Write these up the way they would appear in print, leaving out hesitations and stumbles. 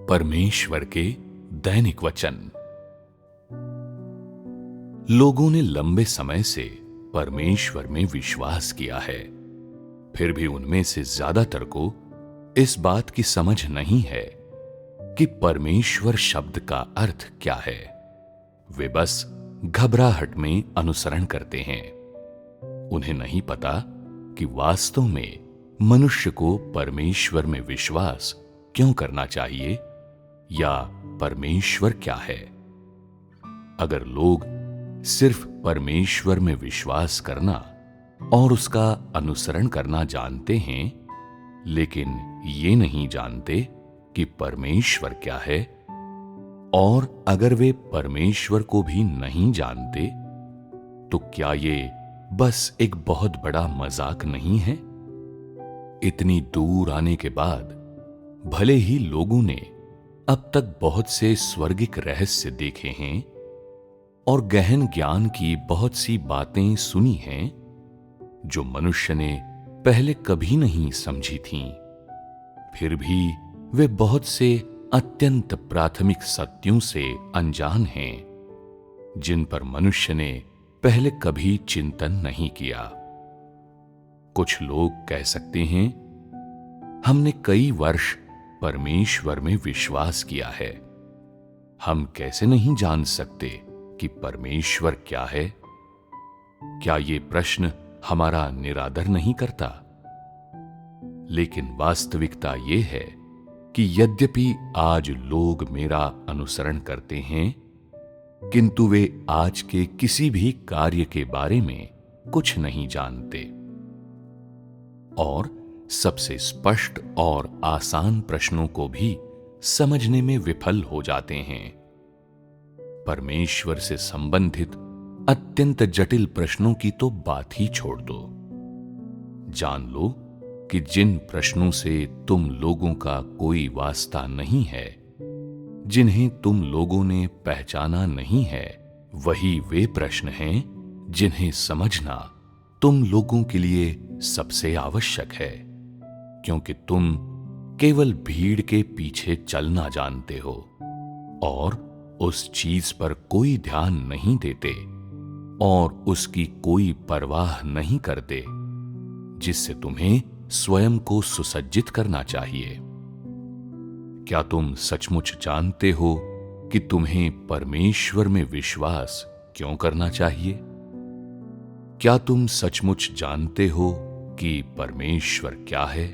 परमेश्वर के दैनिक वचन। लोगों ने लंबे समय से परमेश्वर में विश्वास किया है, फिर भी उनमें से ज्यादातर को इस बात की समझ नहीं है कि परमेश्वर शब्द का अर्थ क्या है। वे बस घबराहट में अनुसरण करते हैं। उन्हें नहीं पता कि वास्तव में मनुष्य को परमेश्वर में विश्वास क्यों करना चाहिए या परमेश्वर क्या है। अगर लोग सिर्फ परमेश्वर में विश्वास करना और उसका अनुसरण करना जानते हैं, लेकिन ये नहीं जानते कि परमेश्वर क्या है, और अगर वे परमेश्वर को भी नहीं जानते, तो क्या ये बस एक बहुत बड़ा मजाक नहीं है? इतनी दूर आने के बाद भले ही लोगों ने अब तक बहुत से स्वर्गिक रहस्य देखे हैं और गहन ज्ञान की बहुत सी बातें सुनी हैं जो मनुष्य ने पहले कभी नहीं समझी थीं, फिर भी वे बहुत से अत्यंत प्राथमिक सत्यों से अनजान हैं जिन पर मनुष्य ने पहले कभी चिंतन नहीं किया। कुछ लोग कह सकते हैं, हमने कई वर्ष परमेश्वर में विश्वास किया है, हम कैसे नहीं जान सकते कि परमेश्वर क्या है? क्या ये प्रश्न हमारा निरादर नहीं करता? लेकिन वास्तविकता ये है कि यद्यपि आज लोग मेरा अनुसरण करते हैं, किंतु वे आज के किसी भी कार्य के बारे में कुछ नहीं जानते और सबसे स्पष्ट और आसान प्रश्नों को भी समझने में विफल हो जाते हैं। परमेश्वर से संबंधित अत्यंत जटिल प्रश्नों की तो बात ही छोड़ दो। जान लो कि जिन प्रश्नों से तुम लोगों का कोई वास्ता नहीं है, जिन्हें तुम लोगों ने पहचाना नहीं है, वही वे प्रश्न हैं जिन्हें समझना तुम लोगों के लिए सबसे आवश्यक है, क्योंकि तुम केवल भीड़ के पीछे चलना जानते हो और उस चीज पर कोई ध्यान नहीं देते और उसकी कोई परवाह नहीं करते जिससे तुम्हें स्वयं को सुसज्जित करना चाहिए। क्या तुम सचमुच जानते हो कि तुम्हें परमेश्वर में विश्वास क्यों करना चाहिए? क्या तुम सचमुच जानते हो कि परमेश्वर क्या है?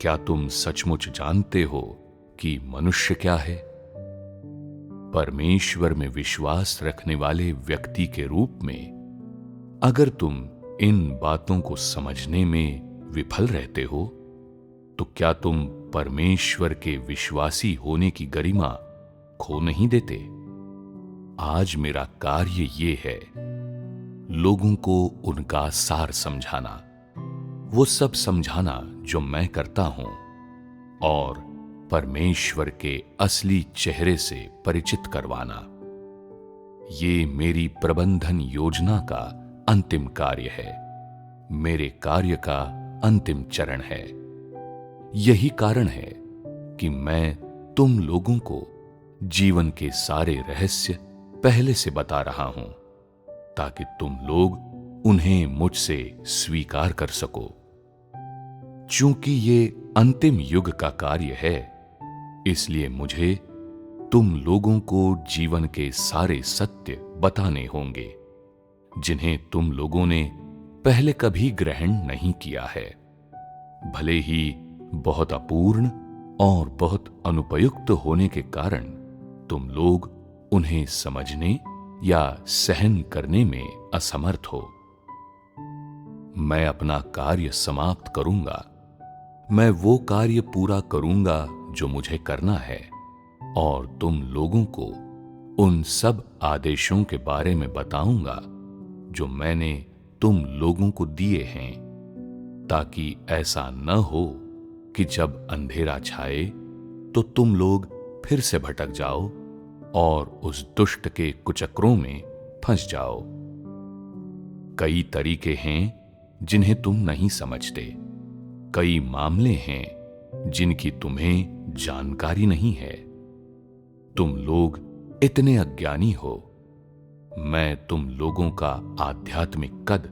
क्या तुम सचमुच जानते हो कि मनुष्य क्या है? परमेश्वर में विश्वास रखने वाले व्यक्ति के रूप में अगर तुम इन बातों को समझने में विफल रहते हो, तो क्या तुम परमेश्वर के विश्वासी होने की गरिमा खो नहीं देते? आज मेरा कार्य ये है, लोगों को उनका सार समझाना, वो सब समझाना जो मैं करता हूं, और परमेश्वर के असली चेहरे से परिचित करवाना। ये मेरी प्रबंधन योजना का अंतिम कार्य है, मेरे कार्य का अंतिम चरण है। यही कारण है कि मैं तुम लोगों को जीवन के सारे रहस्य पहले से बता रहा हूं, ताकि तुम लोग उन्हें मुझसे स्वीकार कर सको। चूंकि ये अंतिम युग का कार्य है, इसलिए मुझे तुम लोगों को जीवन के सारे सत्य बताने होंगे जिन्हें तुम लोगों ने पहले कभी ग्रहण नहीं किया है, भले ही बहुत अपूर्ण और बहुत अनुपयुक्त होने के कारण तुम लोग उन्हें समझने या सहन करने में असमर्थ हो। मैं अपना कार्य समाप्त करूंगा, मैं वो कार्य पूरा करूंगा जो मुझे करना है, और तुम लोगों को उन सब आदेशों के बारे में बताऊंगा जो मैंने तुम लोगों को दिए हैं, ताकि ऐसा न हो कि जब अंधेरा छाए तो तुम लोग फिर से भटक जाओ और उस दुष्ट के कुचक्रों में फंस जाओ। कई तरीके हैं जिन्हें तुम नहीं समझते, कई मामले हैं जिनकी तुम्हें जानकारी नहीं है। तुम लोग इतने अज्ञानी हो। मैं तुम लोगों का आध्यात्मिक कद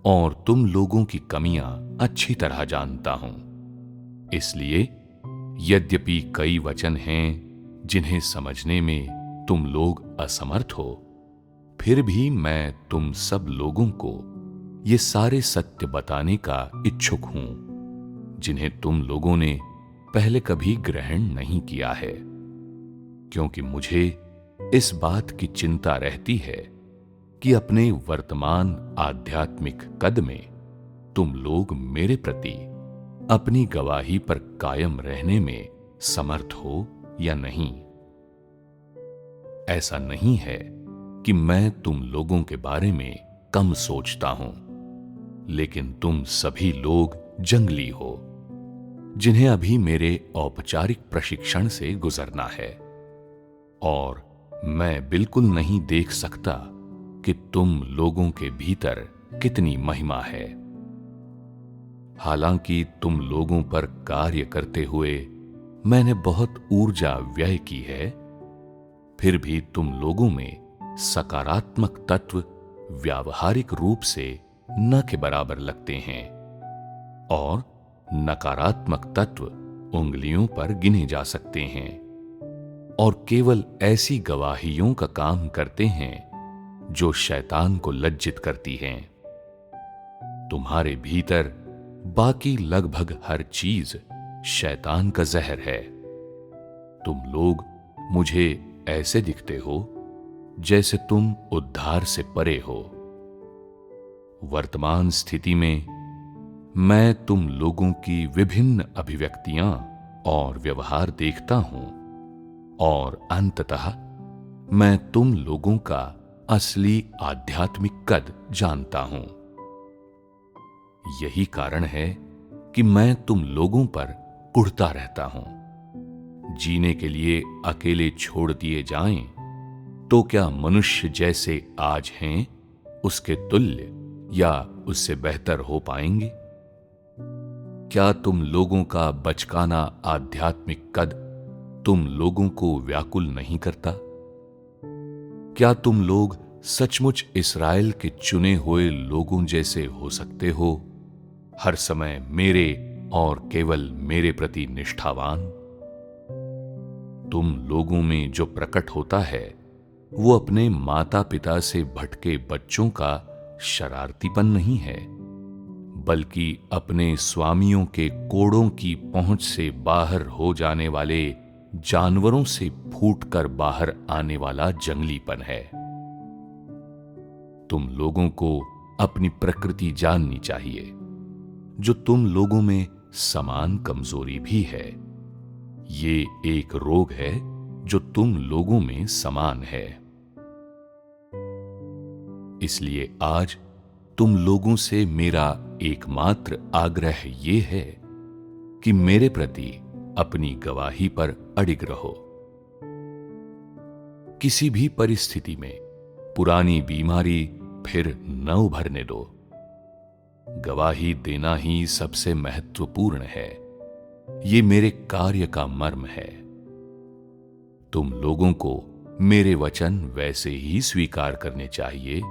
और तुम लोगों की कमियां अच्छी तरह जानता हूं। इसलिए यद्यपि कई वचन हैं जिन्हें समझने में तुम लोग असमर्थ हो, फिर भी मैं तुम सब लोगों को ये सारे सत्य बताने का इच्छुक हूं जिन्हें तुम लोगों ने पहले कभी ग्रहण नहीं किया है, क्योंकि मुझे इस बात की चिंता रहती है कि अपने वर्तमान आध्यात्मिक कद में तुम लोग मेरे प्रति अपनी गवाही पर कायम रहने में समर्थ हो या नहीं। ऐसा नहीं है कि मैं तुम लोगों के बारे में कम सोचता हूं, लेकिन तुम सभी लोग जंगली हो जिन्हें अभी मेरे औपचारिक प्रशिक्षण से गुजरना है, और मैं बिल्कुल नहीं देख सकता कि तुम लोगों के भीतर कितनी महिमा है। हालांकि तुम लोगों पर कार्य करते हुए मैंने बहुत ऊर्जा व्यय की है, फिर भी तुम लोगों में सकारात्मक तत्व व्यावहारिक रूप से न के बराबर लगते हैं और नकारात्मक तत्व उंगलियों पर गिने जा सकते हैं और केवल ऐसी गवाहियों का काम करते हैं जो शैतान को लज्जित करती हैं। तुम्हारे भीतर बाकी लगभग हर चीज शैतान का जहर है। तुम लोग मुझे ऐसे दिखते हो जैसे तुम उद्धार से परे हो। वर्तमान स्थिति में मैं तुम लोगों की विभिन्न अभिव्यक्तियां और व्यवहार देखता हूं और अंततः मैं तुम लोगों का असली आध्यात्मिक कद जानता हूं। यही कारण है कि मैं तुम लोगों पर कुढ़ता रहता हूं। जीने के लिए अकेले छोड़ दिए जाएं तो क्या मनुष्य जैसे आज हैं उसके तुल्य या उससे बेहतर हो पाएंगे? क्या तुम लोगों का बचकाना आध्यात्मिक कद तुम लोगों को व्याकुल नहीं करता? क्या तुम लोग सचमुच इस्राएल के चुने हुए लोगों जैसे हो सकते हो, हर समय मेरे और केवल मेरे प्रति निष्ठावान? तुम लोगों में जो प्रकट होता है वो अपने माता पिता से भटके बच्चों का शरारतीपन नहीं है, बल्कि अपने स्वामियों के कोड़ों की पहुंच से बाहर हो जाने वाले जानवरों से फूटकर बाहर आने वाला जंगलीपन है। तुम लोगों को अपनी प्रकृति जाननी चाहिए, जो तुम लोगों में समान कमजोरी भी है। ये एक रोग है जो तुम लोगों में समान है। इसलिए आज तुम लोगों से मेरा एकमात्र आग्रह ये है कि मेरे प्रति अपनी गवाही पर अडिग रहो। किसी भी परिस्थिति में पुरानी बीमारी फिर न उभरने दो। गवाही देना ही सबसे महत्वपूर्ण है। ये मेरे कार्य का मर्म है। तुम लोगों को मेरे वचन वैसे ही स्वीकार करने चाहिए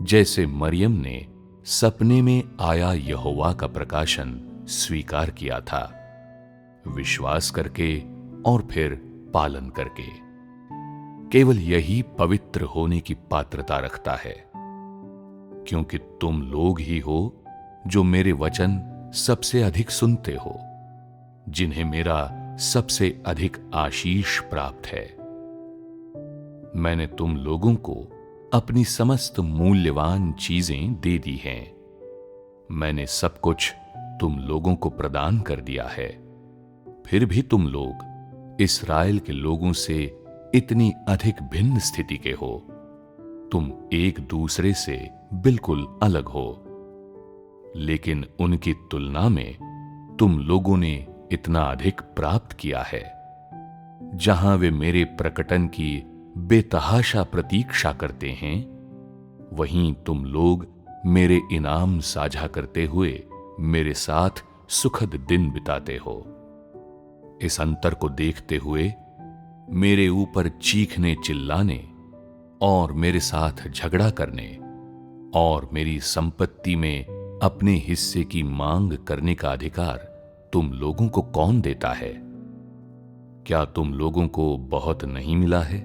जैसे मरियम ने सपने में आया यहोवा का प्रकाशन स्वीकार किया था, विश्वास करके और फिर पालन करके। केवल यही पवित्र होने की पात्रता रखता है, क्योंकि तुम लोग ही हो जो मेरे वचन सबसे अधिक सुनते हो, जिन्हें मेरा सबसे अधिक आशीष प्राप्त है। मैंने तुम लोगों को अपनी समस्त मूल्यवान चीजें दे दी हैं। मैंने सब कुछ तुम लोगों को प्रदान कर दिया है, फिर भी तुम लोग इस्राएल के लोगों से इतनी अधिक भिन्न स्थिति के हो। तुम एक दूसरे से बिल्कुल अलग हो, लेकिन उनकी तुलना में तुम लोगों ने इतना अधिक प्राप्त किया है। जहां वे मेरे प्रकटन की बेतहाशा प्रतीक्षा करते हैं, वहीं तुम लोग मेरे इनाम साझा करते हुए मेरे साथ सुखद दिन बिताते हो। इस अंतर को देखते हुए मेरे ऊपर चीखने चिल्लाने और मेरे साथ झगड़ा करने और मेरी संपत्ति में अपने हिस्से की मांग करने का अधिकार तुम लोगों को कौन देता है? क्या तुम लोगों को बहुत नहीं मिला है?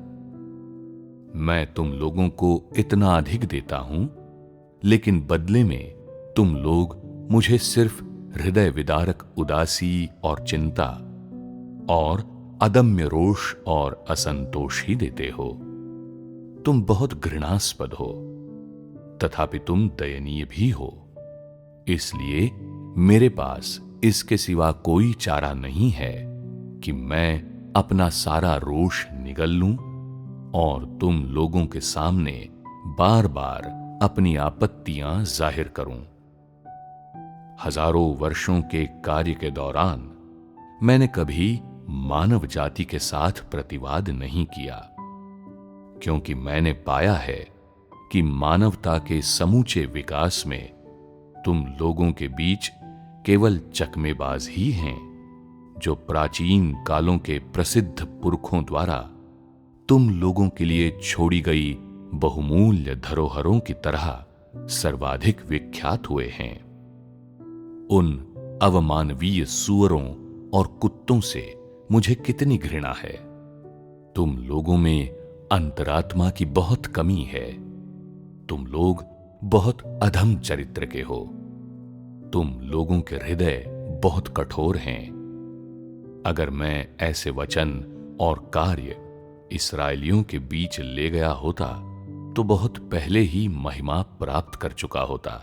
मैं तुम लोगों को इतना अधिक देता हूं, लेकिन बदले में तुम लोग मुझे सिर्फ हृदय विदारक उदासी और चिंता और अदम्य रोष और असंतोष ही देते हो। तुम बहुत घृणास्पद हो, तथापि तुम दयनीय भी हो। इसलिए मेरे पास इसके सिवा कोई चारा नहीं है कि मैं अपना सारा रोष निगल लूं और तुम लोगों के सामने बार बार अपनी आपत्तियां जाहिर करूं। हजारों वर्षों के कार्य के दौरान मैंने कभी मानव जाति के साथ प्रतिवाद नहीं किया, क्योंकि मैंने पाया है कि मानवता के समूचे विकास में तुम लोगों के बीच केवल चकमेबाज ही हैं, जो प्राचीन कालों के प्रसिद्ध पुरखों द्वारा तुम लोगों के लिए छोड़ी गई बहुमूल्य धरोहरों की तरह सर्वाधिक विख्यात हुए हैं। उन अवमानवीय सूअरों और कुत्तों से मुझे कितनी घृणा है। तुम लोगों में अंतरात्मा की बहुत कमी है। तुम लोग बहुत अधम चरित्र के हो। तुम लोगों के हृदय बहुत कठोर हैं। अगर मैं ऐसे वचन और कार्य इस्राएलियों के बीच ले गया होता तो बहुत पहले ही महिमा प्राप्त कर चुका होता।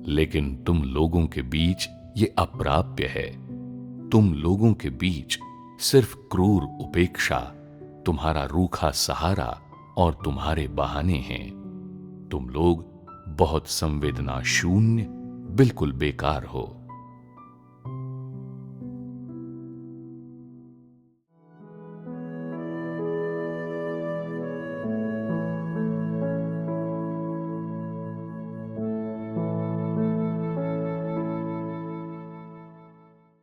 लेकिन तुम लोगों के बीच ये अप्राप्य है। तुम लोगों के बीच सिर्फ क्रूर उपेक्षा, तुम्हारा रूखा सहारा और तुम्हारे बहाने हैं। तुम लोग बहुत संवेदना शून्य, बिल्कुल बेकार हो।